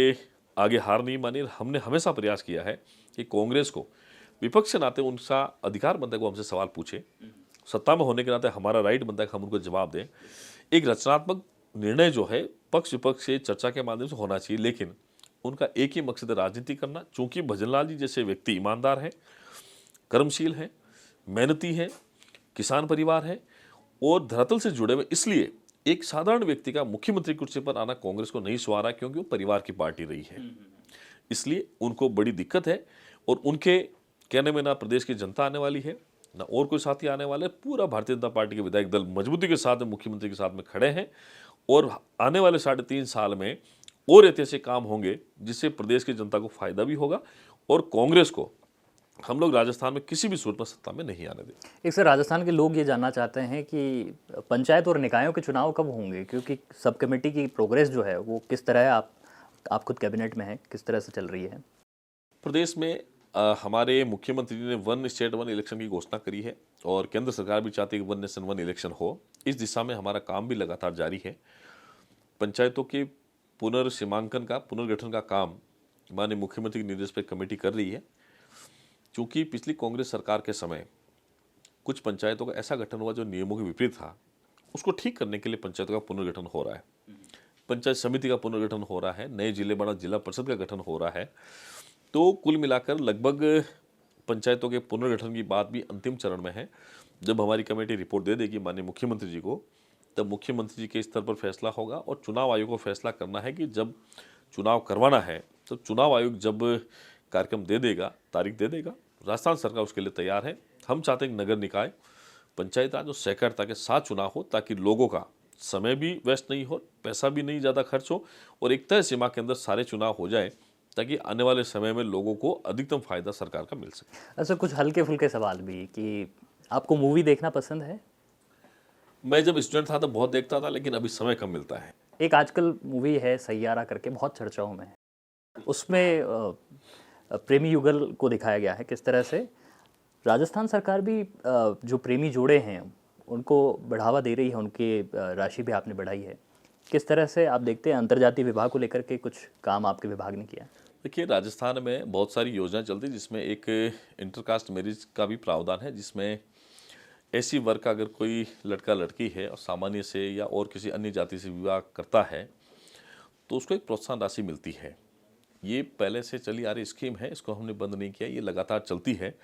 B: आगे हार नहीं मानी। हमने हमेशा प्रयास किया है कि कांग्रेस को विपक्ष के नाते उनका अधिकार बनता है कि वो हमसे सवाल पूछे, सत्ता में होने के नाते हमारा राइट बनता है कि हम उनको जवाब दें। एक रचनात्मक निर्णय जो है पक्ष विपक्ष से चर्चा के माध्यम से होना चाहिए, लेकिन उनका एक ही मकसद है, राजनीति करना। चूंकि भजनलाल जी जैसे व्यक्ति ईमानदार हैं, कर्मशील हैं, मेहनती हैं, किसान परिवार है और धरातल से जुड़े हुए, इसलिए एक साधारण व्यक्ति का मुख्यमंत्री कुर्सी पर आना कांग्रेस को नहीं सुहारा, क्योंकि वो परिवार की पार्टी रही है। इसलिए उनको बड़ी दिक्कत है और उनके कहने में ना प्रदेश की जनता आने वाली है, ना और कोई साथी आने वाले। पूरा भारतीय जनता पार्टी के विधायक दल मजबूती के साथ में मुख्यमंत्री के साथ में खड़े हैं और आने वाले 3.5 साल में और ऐतिहासिक काम होंगे जिससे प्रदेश की जनता को फायदा भी होगा और कांग्रेस को हम लोग राजस्थान में किसी भी सूरत में सत्ता में नहीं आने देंगे।
A: एक सर, राजस्थान के लोग ये जानना चाहते हैं कि पंचायत और निकायों के चुनाव कब होंगे, क्योंकि सब कमेटी की प्रोग्रेस जो है वो किस तरह है, आप खुद कैबिनेट में हैं, किस तरह से चल रही है?
B: प्रदेश में हमारे मुख्यमंत्री ने 1 स्टेट 1 इलेक्शन की घोषणा करी है और केंद्र सरकार भी चाहती है कि 1 नेशन 1 इलेक्शन हो। इस दिशा में हमारा काम भी लगातार जारी है। पंचायतों के पुनर्सीमांकन का, पुनर्गठन का काम माननीय मुख्यमंत्री के निर्देश पर कमेटी कर रही है। चूंकि पिछली कांग्रेस सरकार के समय कुछ पंचायतों का ऐसा गठन हुआ जो नियमों के विपरीत था, उसको ठीक करने के लिए पंचायतों का पुनर्गठन हो रहा है, पंचायत समिति का पुनर्गठन हो रहा है, नए जिले बड़ा जिला परिषद का गठन हो रहा है। तो कुल मिलाकर लगभग पंचायतों के पुनर्गठन की बात भी अंतिम चरण में है। जब हमारी कमेटी रिपोर्ट दे देगी माननीय मुख्यमंत्री जी को, तब मुख्यमंत्री जी के स्तर पर फैसला होगा और चुनाव आयोग को फैसला करना है कि जब चुनाव करवाना है तो चुनाव आयोग जब कार्यक्रम दे देगा, तारीख दे देगा, राजस्थान सरकार उसके लिए तैयार है। हम चाहते हैं कि नगर निकाय, पंचायत राज और सहकारिता के साथ चुनाव हो, ताकि लोगों का समय भी वेस्ट नहीं हो, पैसा भी नहीं ज़्यादा खर्च हो और एक तय सीमा के अंदर सारे चुनाव हो जाए, ताकि आने वाले समय में लोगों को अधिकतम फायदा सरकार का मिल सके।
A: अच्छा, कुछ हल्के फुल्के सवाल भी कि आपको मूवी देखना पसंद है?
B: मैं जब स्टूडेंट था तो बहुत देखता था, लेकिन अभी समय कम मिलता है।
A: एक आजकल मूवी है सैयारा करके, बहुत चर्चाओं में है। उसमें प्रेमी युगल को दिखाया गया है। किस तरह से राजस्थान सरकार भी जो प्रेमी जोड़े हैं उनको बढ़ावा दे रही है, उनकी राशि भी आपने बढ़ाई है। किस तरह से आप देखते हैं अंतर्जातीय विभाग को लेकर के कुछ काम आपके विभाग ने किया?
B: देखिए, राजस्थान में बहुत सारी योजनाएं चलती हैं जिसमें एक इंटरकास्ट मैरिज का भी प्रावधान है, जिसमें ऐसी वर्ग का अगर कोई लड़का लड़की है और सामान्य से या और किसी अन्य जाति से विवाह करता है तो उसको एक प्रोत्साहन राशि मिलती है। ये पहले से चली आ रही स्कीम है, इसको हमने बंद नहीं किया, ये लगातार चलती है।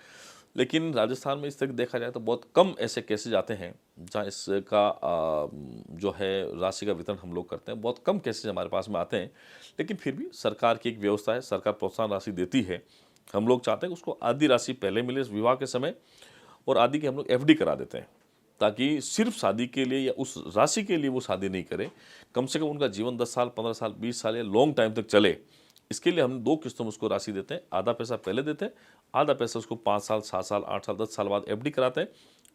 B: लेकिन राजस्थान में इस तरह देखा जाए तो बहुत कम ऐसे केसेज आते हैं जहाँ इसका जो है राशि का वितरण हम लोग करते हैं। बहुत कम केसेज हमारे पास में आते हैं, लेकिन फिर भी सरकार की एक व्यवस्था है, सरकार प्रोत्साहन राशि देती है। हम लोग चाहते हैं कि उसको आधी राशि पहले मिले इस विवाह के समय और आधी की हम लोग FD करा देते हैं, ताकि सिर्फ शादी के लिए या उस राशि के लिए वो शादी नहीं करे, कम से कम उनका जीवन 10 साल, 15 साल, 20 साल या लॉन्ग टाइम तक चले। इसके लिए हम 2 किस्तों में उसको राशि देते हैं। आधा पैसा पहले देते हैं, आधा पैसा उसको 5 साल, 7 साल, 8 साल, 10 साल बाद FD कराते हैं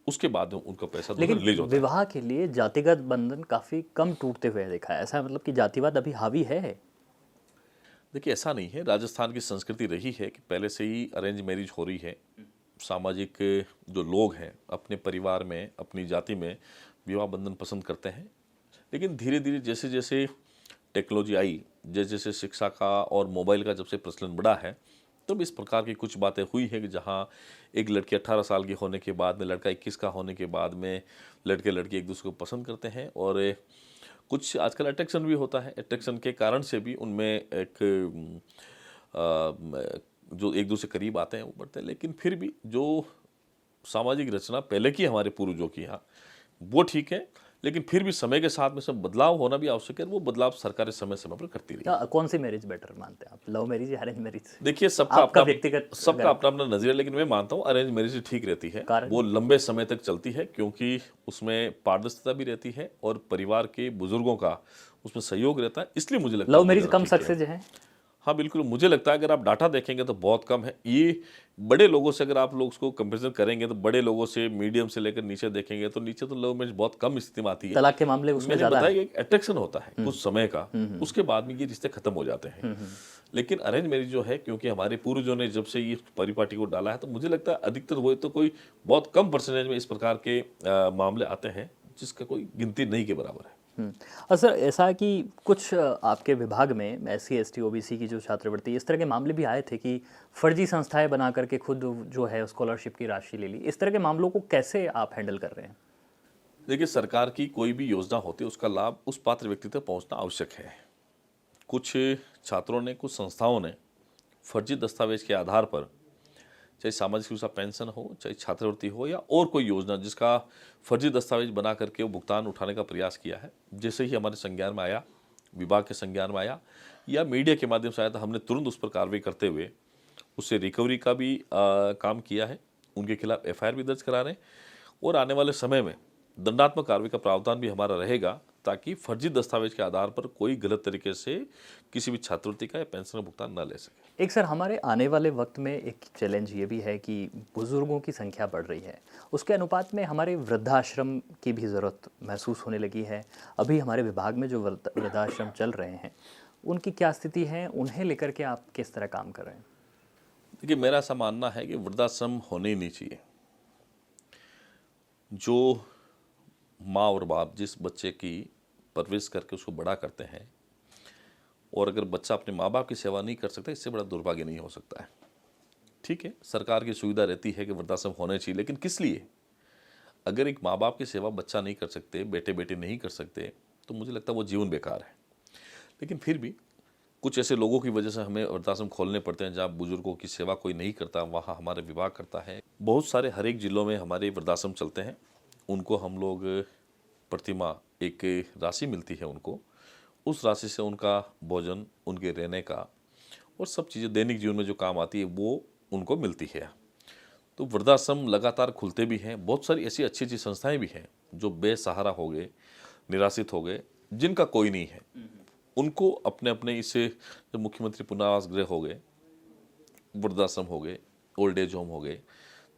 B: उसके बाद में उनका पैसा
A: लेकिन
B: रिलीज होता है।
A: विवाह के लिए जातिगत बंधन काफी कम टूटते हुए देखा है, ऐसा मतलब कि जातिवाद अभी हावी है?
B: देखिए ऐसा नहीं है, राजस्थान की संस्कृति रही है कि पहले से ही अरेंज मैरिज हो रही है। सामाजिक जो लोग हैं अपने परिवार में अपनी जाति में विवाह बंधन पसंद करते हैं। लेकिन धीरे धीरे जैसे जैसे टेक्नोलॉजी आई, जैसे जैसे शिक्षा का और मोबाइल का जब से प्रचलन बढ़ा है, तब इस प्रकार की कुछ बातें हुई हैं कि जहाँ एक लड़की 18 साल की होने के बाद में, लड़का 21 का होने के बाद में लड़के लड़की एक दूसरे को पसंद करते हैं। और कुछ आजकल अट्रैक्शन भी होता है, अट्रैक्शन के कारण से भी उनमें एक जो एक दूसरे करीब आते हैं वो बढ़ते हैं। लेकिन फिर भी जो सामाजिक रचना पहले की हमारे पूर्वजों की यहाँ वो ठीक है, लेकिन फिर भी समय के साथ में सब बदलाव होना भी आवश्यक है। वो बदलाव सरकारें समय समय पर करती रही।
A: क्या कौन सी मैरिज बेटर मानते हैं आप, लव मैरिज या अरेंज मैरिज?
B: देखिए
A: आपका व्यक्तिगत
B: सबका अपना अपना नजरिया, लेकिन मैं मानता हूँ अरेंज मैरिज ठीक रहती है।
A: कारण?
B: वो लंबे समय तक चलती है क्योंकि उसमें पारदर्शिता भी रहती है और परिवार के बुजुर्गों का उसमें सहयोग रहता है, इसलिए मुझे लगता है
A: लव
B: वो
A: मैरिज
B: ज़्यादा
A: कम
B: ठीक है।
A: सक्सेस है?
B: हाँ बिल्कुल, मुझे लगता है अगर आप डाटा देखेंगे तो बहुत कम है। ये बड़े लोगों से अगर आप लोग उसको कंपेरिजन करेंगे तो बड़े लोगों से मीडियम से लेकर नीचे देखेंगे तो नीचे तो लव मैरिज बहुत कम स्थिति में आती है।
A: तलाक के मामले उसमें
B: मैंने
A: ज्यादा
B: बताया
A: है।
B: कि एक अट्रैक्शन होता है कुछ समय का, उसके बाद में ये रिश्ते खत्म हो जाते हैं। लेकिन अरेंज मैरिज जो है, क्योंकि हमारे पूर्वजों ने जब से ये परिपाटी को डाला है, तो मुझे लगता है अधिकतर हुए तो कोई बहुत कम परसेंटेज में इस प्रकार के मामले आते हैं जिसका कोई गिनती नहीं के बराबर है।
A: और सर ऐसा है कि कुछ आपके विभाग में SC ST OBC की जो छात्रवृत्ति, इस तरह के मामले भी आए थे कि फर्जी संस्थाएं बना करके खुद जो है स्कॉलरशिप की राशि ले ली। इस तरह के मामलों को कैसे आप हैंडल कर रहे हैं?
B: देखिए सरकार की कोई भी योजना होती है उसका लाभ उस पात्र व्यक्ति तक पहुंचना आवश्यक है। कुछ छात्रों ने, कुछ संस्थाओं ने फर्जी दस्तावेज के आधार पर, चाहे सामाजिक सुरक्षा पेंशन हो, चाहे छात्रवृत्ति हो या और कोई योजना, जिसका फर्जी दस्तावेज बना करके वो भुगतान उठाने का प्रयास किया है। जैसे ही हमारे संज्ञान में आया, विभाग के संज्ञान में आया या मीडिया के माध्यम से आया, तो हमने तुरंत उस पर कार्रवाई करते हुए उससे रिकवरी का भी काम किया है। उनके खिलाफ FIR भी दर्ज करा रहे हैं और आने वाले समय में दंडात्मक कार्रवाई का प्रावधान भी हमारा रहेगा, ताकि फर्जी दस्तावेज के आधार पर कोई गलत तरीके से किसी भी छात्रवृत्ति का या पेंशन का भुगतान न ले सके।
A: एक सर हमारे आने वाले वक्त में एक चैलेंज ये भी है कि बुजुर्गों की संख्या बढ़ रही है, उसके अनुपात में हमारे वृद्धाश्रम की भी ज़रूरत महसूस होने लगी है। अभी हमारे विभाग में जो वृद्धाश्रम चल रहे हैं उनकी क्या स्थिति है, उन्हें लेकर के आप किस तरह काम कर रहे हैं?
B: देखिए मेरा ऐसा मानना है कि वृद्धाश्रम होने ही नहीं चाहिए। जो माँ और बाप जिस बच्चे की परवरिश करके उसको बड़ा करते हैं, और अगर बच्चा अपने माँ बाप की सेवा नहीं कर सकता, इससे बड़ा दुर्भाग्य नहीं हो सकता है। ठीक है, सरकार की सुविधा रहती है कि वृद्धाश्रम होने चाहिए, लेकिन किस लिए? अगर एक माँ बाप की सेवा बच्चा नहीं कर सकते, बेटे बेटे नहीं कर सकते, तो मुझे लगता है वो जीवन बेकार है। लेकिन फिर भी कुछ ऐसे लोगों की वजह से हमें वृद्धाश्रम खोलने पड़ते हैं जहाँ बुजुर्गों की सेवा कोई नहीं करता, वहाँ हमारे विभाग करता है। बहुत सारे हर एक जिलों में हमारे वृद्धाश्रम चलते हैं। उनको हम लोग प्रतिमाह एक राशि मिलती है उनको, उस राशि से उनका भोजन, उनके रहने का और सब चीज़ें दैनिक जीवन में जो काम आती है वो उनको मिलती है। तो वृद्धाश्रम लगातार खुलते भी हैं। बहुत सारी ऐसी अच्छी अच्छी संस्थाएं भी हैं जो बेसहारा हो गए, निराश्रित हो गए, जिनका कोई नहीं है, उनको अपने अपने इसे, जो मुख्यमंत्री पुनर्वास गृह हो गए, वृद्धाश्रम हो गए, ओल्ड एज होम हो गए,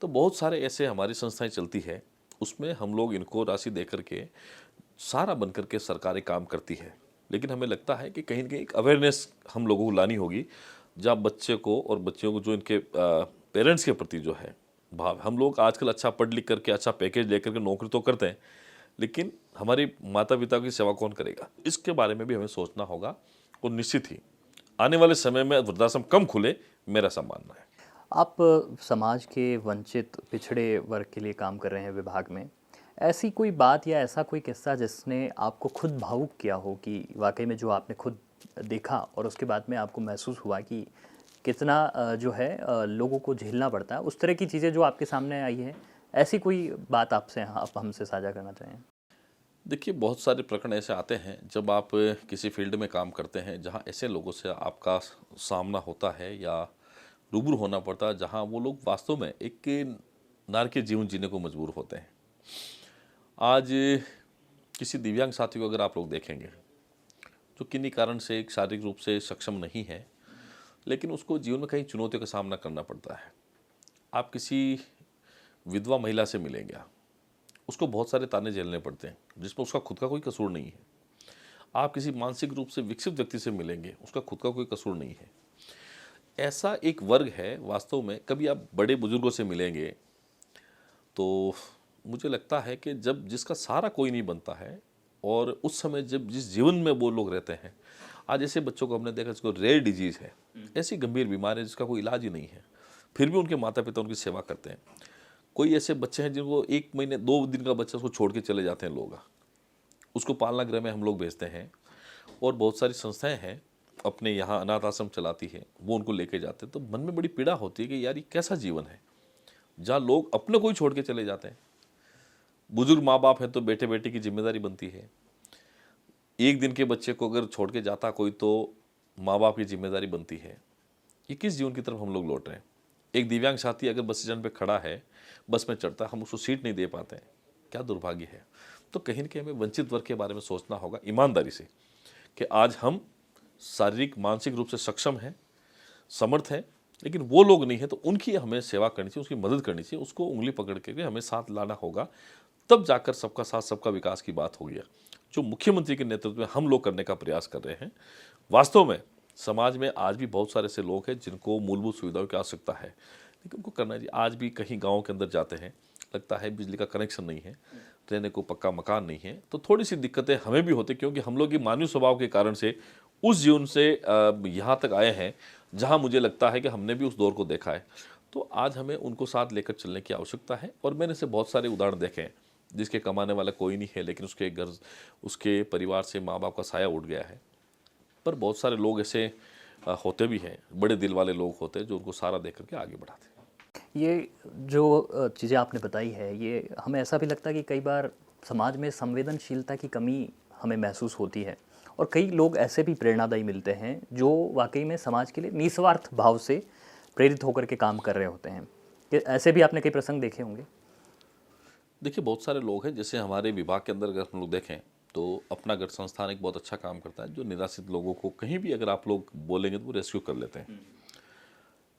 B: तो बहुत सारे ऐसे हमारी संस्थाएं चलती है। उसमें हम लोग इनको राशि दे करके सारा बन करके सरकारें काम करती है। लेकिन हमें लगता है कि कहीं ना कहीं एक अवेयरनेस हम लोगों को लानी होगी, जहाँ बच्चे को और बच्चियों को जो इनके पेरेंट्स के प्रति जो है भाव, हम लोग आजकल अच्छा पढ़ लिख करके अच्छा पैकेज लेकर के नौकरी तो करते हैं, लेकिन हमारी माता पिता की सेवा कौन करेगा? इसके बारे में भी हमें सोचना होगा। और निश्चित ही आने वाले समय में वृद्धाश्रम कम खुले, मेरा ऐसा मानना है।
A: आप समाज के वंचित पिछड़े वर्ग के लिए काम कर रहे हैं विभाग में, ऐसी कोई बात या ऐसा कोई किस्सा जिसने आपको खुद भावुक किया हो कि वाकई में जो आपने खुद देखा और उसके बाद में आपको महसूस हुआ कि कितना जो है लोगों को झेलना पड़ता है, उस तरह की चीज़ें जो आपके सामने आई है, ऐसी कोई बात आपसे आप हमसे साझा करना चाहें?
B: देखिए बहुत सारे प्रकरण ऐसे आते हैं जब आप किसी फील्ड में काम करते हैं जहां ऐसे लोगों से आपका सामना होता है या रूबरू होना पड़ता है, जहां वो लोग वास्तव में एक नारकीय जीवन जीने को मजबूर होते हैं। आज किसी दिव्यांग साथी को अगर आप लोग देखेंगे जो किन्हीं कारण से एक शारीरिक रूप से सक्षम नहीं है, लेकिन उसको जीवन में कई चुनौतियों का सामना करना पड़ता है। आप किसी विधवा महिला से मिलेंगे, उसको बहुत सारे ताने झेलने पड़ते हैं जिसमें उसका खुद का कोई कसूर नहीं है। आप किसी मानसिक रूप से विकसित व्यक्ति से मिलेंगे, उसका खुद का कोई कसूर नहीं है। ऐसा एक वर्ग है वास्तव में। कभी आप बड़े बुजुर्गों से मिलेंगे तो मुझे लगता है कि जब जिसका सहारा कोई नहीं बनता है और उस समय जब जिस जीवन में वो लोग रहते हैं, आज ऐसे बच्चों को हमने देखा जिसको रेयर डिजीज़ है, ऐसी गंभीर बीमारी है जिसका कोई इलाज ही नहीं है, फिर भी उनके माता पिता उनकी सेवा करते हैं। कोई ऐसे बच्चे हैं जिनको 1 महीने 2 दिन का बच्चा उसको छोड़ के चले जाते हैं लोग, उसको पालना गृह में हम लोग भेजते हैं। और बहुत सारी संस्थाएं हैं अपने यहाँ अनाथ आश्रम चलाती है, वो उनको लेके जाते हैं। तो मन में बड़ी पीड़ा होती है कि यार ये कैसा जीवन है जहाँ लोग अपने को ही छोड़ के चले जाते हैं। बुजुर्ग माँ बाप है तो बेटे बेटी की जिम्मेदारी बनती है। एक दिन के बच्चे को अगर छोड़ के जाता कोई तो माँ बाप की जिम्मेदारी बनती है। ये किस जीवन की तरफ हम लोग लौट रहे हैं? एक दिव्यांग साथी अगर बस स्टैंड पे खड़ा है, बस में चढ़ता है, हम उसको सीट नहीं दे पाते हैं, क्या दुर्भाग्य है। तो कहीं ना कहीं हमें वंचित वर्ग के बारे में सोचना होगा ईमानदारी से कि आज हम शारीरिक मानसिक रूप से सक्षम हैं, समर्थ हैं, लेकिन वो लोग नहीं है तो उनकी हमें सेवा करनी चाहिए, उसकी मदद करनी चाहिए, उसको उंगली पकड़ के हमें साथ लाना होगा। तब जाकर सबका साथ सबका विकास की बात होगी। जो मुख्यमंत्री के नेतृत्व में हम लोग करने का प्रयास कर रहे हैं, वास्तव में समाज में आज भी बहुत सारे ऐसे लोग हैं जिनको मूलभूत सुविधाओं की आवश्यकता है, लेकिन उनको करना चाहिए। आज भी कहीं गाँव के अंदर जाते हैं, लगता है बिजली का कनेक्शन नहीं है, रहने को पक्का मकान नहीं है, तो थोड़ी सी दिक्कतें हमें भी होती, क्योंकि हम लोग ये मानवीय स्वभाव के कारण से उस जीवन से यहाँ तक आए हैं जहाँ मुझे लगता है कि हमने भी उस दौर को देखा है। तो आज हमें उनको साथ लेकर चलने की आवश्यकता है। और मैंने से बहुत सारे उदाहरण देखे हैं जिसके कमाने वाला कोई नहीं है, लेकिन उसके घर उसके परिवार से माँ बाप का साया उठ गया है। पर बहुत सारे लोग ऐसे होते भी हैं, बड़े दिल वाले लोग होते हैं जो उनको सहारा दे करके आगे बढ़ाते हैं।
A: ये जो चीज़ें आपने बताई है, ये हमें ऐसा भी लगता है कि कई बार समाज में संवेदनशीलता की कमी हमें महसूस होती है, और कई लोग ऐसे भी प्रेरणादायी मिलते हैं जो वाकई में समाज के लिए निस्वार्थ भाव से प्रेरित होकर के काम कर रहे होते हैं। कि ऐसे भी आपने कई प्रसंग देखे होंगे?
B: देखिए, बहुत सारे लोग हैं, जैसे हमारे विभाग के अंदर अगर हम लोग देखें तो अपना गढ़ संस्थान एक बहुत अच्छा काम करता है, जो निराश्रित लोगों को कहीं भी अगर आप लोग बोलेंगे तो वो रेस्क्यू कर लेते हैं।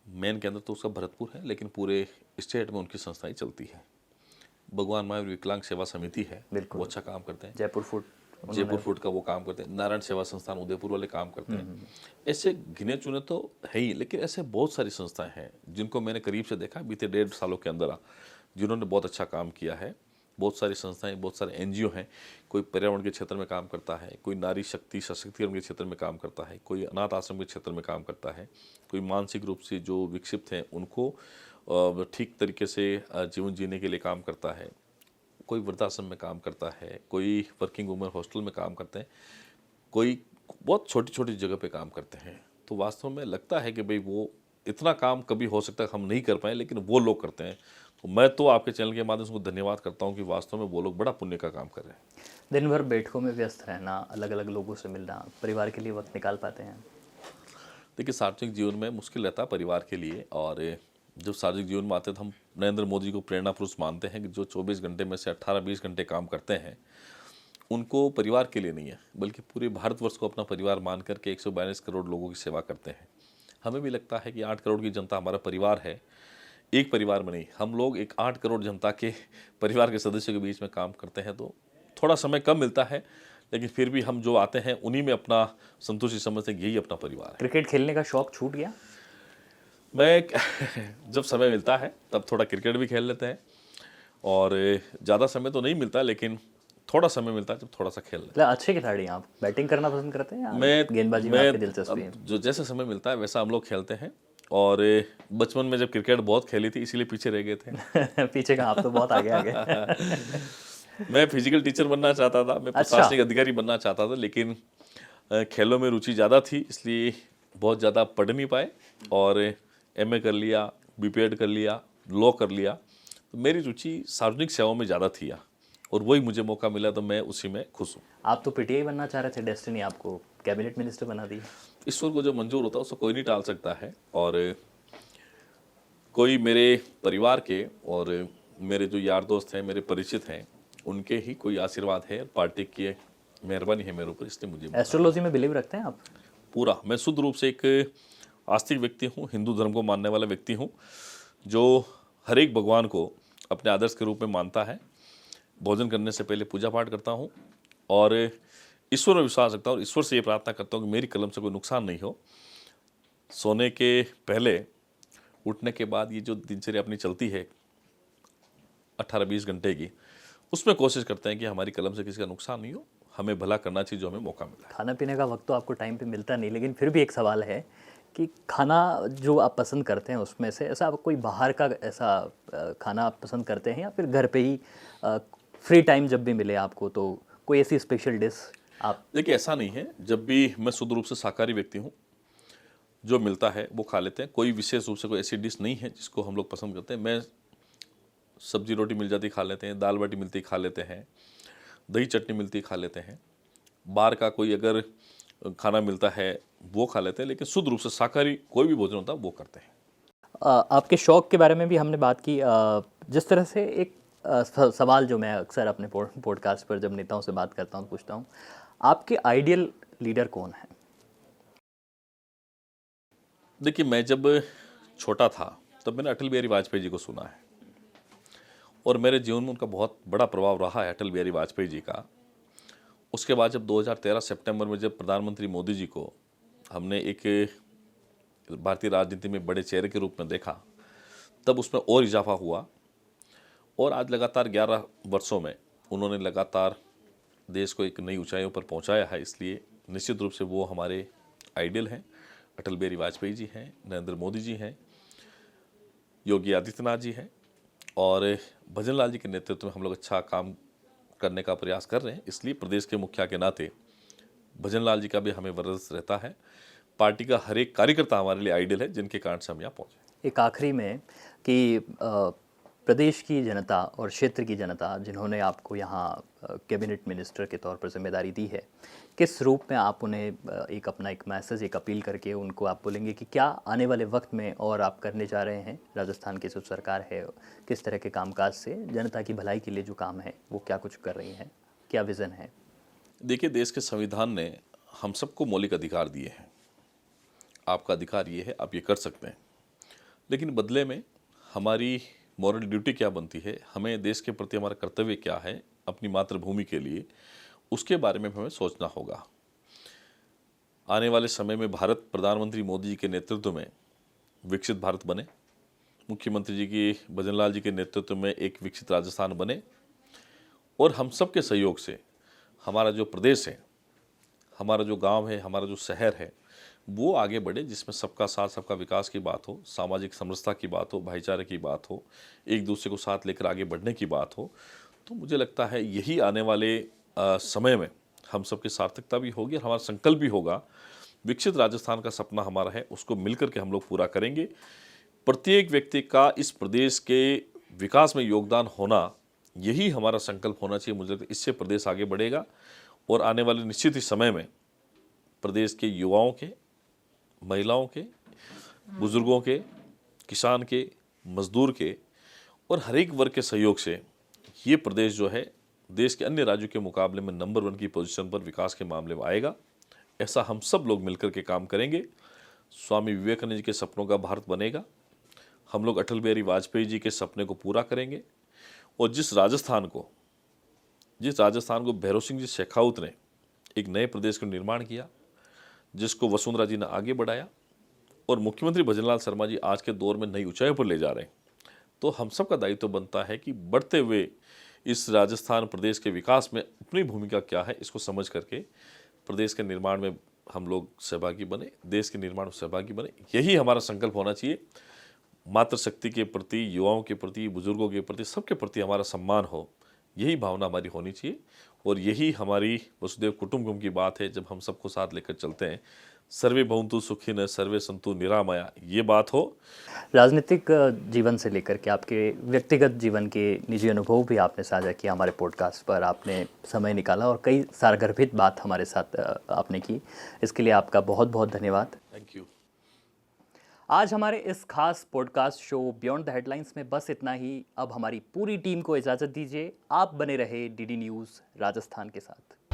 B: मेन के अंदर तो उसका भरतपुर है, लेकिन पूरे स्टेट में उनकी संस्थाएं चलती है। भगवान महावीर विकलांग सेवा समिति है, वो अच्छा काम करते हैं। जयपुर फूड का वो काम करते हैं। नारायण सेवा संस्थान उदयपुर वाले काम करते हैं। ऐसे गिने चुने तो है ही, लेकिन ऐसे बहुत सारी संस्थाएं हैं जिनको मैंने करीब से देखा बीते 1.5 सालों के अंदर, जिन्होंने बहुत अच्छा काम किया है। बहुत सारी संस्थाएं, बहुत सारे एनजीओ हैं। कोई पर्यावरण के क्षेत्र में काम करता है, कोई नारी शक्ति सशक्तिकरण के क्षेत्र में काम करता है, कोई अनाथ आश्रम के क्षेत्र में काम करता है, कोई मानसिक रूप से जो विकसित हैं उनको ठीक तरीके से जीवन जीने के लिए काम करता है, कोई वृद्धाश्रम में काम करता है, कोई वर्किंग वुमेन हॉस्टल में काम करते हैं, कोई बहुत छोटी छोटी जगह पे काम करते हैं। तो वास्तव में लगता है कि भाई वो इतना काम कभी हो सकता है हम नहीं कर पाए, लेकिन वो लोग करते हैं। तो मैं तो आपके चैनल के माध्यम से उनको धन्यवाद करता हूँ कि वास्तव में वो लोग बड़ा पुण्य का काम कर रहे हैं।
A: दिन भर बैठकों में व्यस्त रहना, अलग अलग लोगों से मिलना, परिवार के लिए वक्त निकाल पाते हैं?
B: देखिए, सार्वजनिक जीवन में मुश्किल रहता है परिवार के लिए, और जब सार्वजनिक जीवन में आते हैं तो हम नरेंद्र मोदी को प्रेरणा पुरुष मानते हैं कि जो 24 घंटे में से 18-20 घंटे काम करते हैं उनको परिवार के लिए नहीं है, बल्कि पूरे भारतवर्ष को अपना परिवार मान करके 142 करोड़ लोगों की सेवा करते हैं। हमें भी लगता है कि 8 करोड़ की जनता हमारा परिवार है। एक परिवार में नहीं, हम लोग एक 8 करोड़ जनता के परिवार के सदस्यों के बीच में काम करते हैं। तो थोड़ा समय कम मिलता है, लेकिन फिर भी हम जो आते हैं उन्हीं में अपना संतुष्टि समझते हैं, यही अपना परिवार है।
A: क्रिकेट खेलने का शौक छूट गया?
B: मैं जब समय मिलता है तब थोड़ा क्रिकेट भी खेल लेते हैं, और ज़्यादा समय तो नहीं मिलता, लेकिन थोड़ा समय मिलता है जब थोड़ा सा खेल लेते हैं।
A: अच्छे खिलाड़ी हैं आप, बैटिंग करना पसंद करते हैं या
B: मैं
A: गेंदबाजी में आपकी दिलचस्पी है?
B: जो जैसे समय मिलता है वैसा हम लोग खेलते हैं। और बचपन में जब क्रिकेट बहुत खेली थी इसीलिए पीछे रह गए थे।
A: पीछे का आप तो बहुत आगे आ गए।
B: मैं फिजिकल टीचर बनना चाहता था, मैं प्रशासनिक अधिकारी बनना चाहता था, लेकिन खेलों में रुचि ज़्यादा थी, इसलिए बहुत ज़्यादा पढ़ नहीं पाए। और एमए कर लिया, बीपीएड कर लिया, लॉ कर लिया। तो मेरी रुचि सार्वजनिक सेवाओं में ज़्यादा थी, और वही मुझे मौका मिला तो मैं उसी में खुश हूँ।
A: आप तो पीटीआई बनना चाह रहे थे, डेस्टिनी आपको कैबिनेट मिनिस्टर बना दी।
B: ईश्वर को जो मंजूर होता है उसको कोई नहीं टाल सकता है। और कोई मेरे परिवार के और मेरे जो यार दोस्त हैं, मेरे परिचित हैं, उनके ही कोई आशीर्वाद है, पार्टी की मेहरबानी है मेरे ऊपर, इसलिए मुझे।
A: एस्ट्रोलॉजी में बिलीव रखते हैं आप?
B: पूरा। मैं शुद्ध रूप से एक आस्तिक व्यक्ति हूँ, हिंदू धर्म को मानने वाला व्यक्ति हूँ, जो हर एक भगवान को अपने आदर्श के रूप में मानता है। भोजन करने से पहले पूजा पाठ करता हूँ और ईश्वर में विश्वास रखता हूँ और ईश्वर से ये प्रार्थना करता हूँ कि मेरी कलम से कोई नुकसान नहीं हो। सोने के पहले उठने के बाद ये जो दिनचर्या अपनी चलती है 18-20 घंटे की, उसमें कोशिश करते हैं कि हमारी कलम से किसी का नुकसान नहीं हो, हमें भला करना चाहिए जो हमें मौका मिला है।
A: खाना पीने का वक्त तो आपको टाइम पे मिलता नहीं, लेकिन फिर भी एक सवाल है कि खाना जो आप पसंद करते हैं उसमें से ऐसा आप कोई बाहर का ऐसा खाना आप पसंद करते हैं या फिर घर पे ही फ्री टाइम जब भी मिले आपको तो कोई ऐसी स्पेशल डिश आप?
B: देखिए, ऐसा नहीं है, जब भी मैं शुद्ध रूप से शाकाहारी व्यक्ति हूँ, जो मिलता है वो खा लेते हैं। कोई विशेष रूप से कोई ऐसी डिश नहीं है जिसको हम लोग पसंद करते हैं। मैं सब्जी रोटी मिल जाती खा लेते हैं, दाल बाटी मिलती खा लेते हैं, दही चटनी मिलती खा लेते हैं, बाहर का कोई अगर खाना मिलता है वो खा लेते हैं, लेकिन शुद्ध रूप से शाकाहारी कोई भी भोजन होता है वो करते हैं।
A: आपके शौक के बारे में भी हमने बात की। जिस तरह से एक सवाल जो मैं अक्सर अपने पॉडकास्ट पर जब नेताओं से बात करता हूँ पूछता हूँ, आपके आइडियल लीडर कौन है?
B: देखिए, मैं जब छोटा था तब मैंने अटल बिहारी वाजपेयी जी को सुना है और मेरे जीवन में उनका बहुत बड़ा प्रभाव रहा है, अटल बिहारी वाजपेयी जी का। उसके बाद जब 2013 सितंबर में जब प्रधानमंत्री मोदी जी को हमने एक भारतीय राजनीति में बड़े चेहरे के रूप में देखा, तब उसमें और इजाफा हुआ और आज लगातार 11 वर्षों में उन्होंने लगातार देश को एक नई ऊंचाइयों पर पहुंचाया है। इसलिए निश्चित रूप से वो हमारे आइडियल हैं। अटल बिहारी वाजपेयी जी हैं, नरेंद्र मोदी जी हैं, योगी आदित्यनाथ जी हैं और भजन लाल जी के नेतृत्व में हम लोग अच्छा काम करने का प्रयास कर रहे हैं। इसलिए प्रदेश के मुखिया के नाते भजन लाल जी का भी हमें वरदान रहता है। पार्टी का हर एक कार्यकर्ता हमारे लिए आइडियल है, जिनके कारण से हम यहाँ पहुँचे।
A: एक आखिरी में कि प्रदेश की जनता और क्षेत्र की जनता जिन्होंने आपको यहाँ कैबिनेट मिनिस्टर के तौर पर जिम्मेदारी दी है, किस रूप में आप उन्हें एक अपना एक मैसेज, एक अपील करके उनको आप बोलेंगे कि क्या आने वाले वक्त में और आप करने जा रहे हैं? राजस्थान की जो सरकार है किस तरह के कामकाज से जनता की भलाई के लिए जो काम है वो क्या कुछ कर रही है, क्या विज़न है?
B: देखिए, देश के संविधान ने हम सबको मौलिक अधिकार दिए हैं। आपका अधिकार ये है, आप ये कर सकते हैं, लेकिन बदले में हमारी मॉरल ड्यूटी क्या बनती है, हमें देश के प्रति हमारा कर्तव्य क्या है अपनी मातृभूमि के लिए, उसके बारे में हमें सोचना होगा। आने वाले समय में भारत प्रधानमंत्री मोदी जी के नेतृत्व में विकसित भारत बने, मुख्यमंत्री जी की भजन लाल जी के नेतृत्व में एक विकसित राजस्थान बने और हम सब के सहयोग से हमारा जो प्रदेश है, हमारा जो गांव है, हमारा जो शहर है, वो आगे बढ़े, जिसमें सबका साथ सबका विकास की बात हो, सामाजिक समरसता की बात हो, भाईचारे की बात हो, एक दूसरे को साथ लेकर आगे बढ़ने की बात हो। तो मुझे लगता है यही आने वाले समय में हम सबकी सार्थकता भी होगी और हमारा संकल्प भी होगा। विकसित राजस्थान का सपना हमारा है, उसको मिलकर के हम लोग पूरा करेंगे। प्रत्येक व्यक्ति का इस प्रदेश के विकास में योगदान होना, यही हमारा संकल्प होना चाहिए। मुझे लगता है इससे प्रदेश आगे बढ़ेगा और आने वाले निश्चित ही समय में प्रदेश के युवाओं के, महिलाओं के, बुजुर्गों के, किसान के, मजदूर के और हर एक वर्ग के सहयोग से ये प्रदेश जो है देश के अन्य राज्यों के मुकाबले में नंबर 1 की पोजीशन पर विकास के मामले में आएगा। ऐसा हम सब लोग मिलकर के काम करेंगे। स्वामी विवेकानंद जी के सपनों का भारत बनेगा। हम लोग अटल बिहारी वाजपेयी जी के सपने को पूरा करेंगे और जिस राजस्थान को भैरव सिंह जी शेखावत ने एक नए प्रदेश का निर्माण किया, जिसको वसुंधरा जी ने आगे बढ़ाया और मुख्यमंत्री भजनलाल शर्मा जी आज के दौर में नई ऊंचाइयों पर ले जा रहे हैं, तो हम सब का दायित्व बनता है कि बढ़ते हुए इस राजस्थान प्रदेश के विकास में अपनी भूमिका क्या है, इसको समझ करके प्रदेश के निर्माण में हम लोग सहभागी बने, देश के निर्माण में सहभागी बने। यही हमारा संकल्प होना चाहिए। मातृशक्ति के प्रति, युवाओं के प्रति, बुजुर्गों के प्रति, सबके प्रति हमारा सम्मान हो, यही भावना हमारी होनी चाहिए और यही हमारी वसुधैव कुटुंबकम की बात है। जब हम सबको साथ लेकर चलते हैं, सर्वे भवन्तु सुखिनः सर्वे सन्तु निरामया, ये बात हो।
A: राजनीतिक जीवन से लेकर के आपके व्यक्तिगत जीवन के निजी अनुभव भी आपने साझा किया हमारे पॉडकास्ट पर, आपने समय निकाला और कई सारगर्भित बात हमारे साथ आपने की, इसके लिए आपका बहुत बहुत धन्यवाद।
B: Thank you.
A: आज हमारे इस खास podcast show beyond the headlines में बस इतना ही। अब हमारी पूरी टीम को इजाज़त दीजिए। आप बने रहे डीडी न्यूज़ राजस्थान के साथ।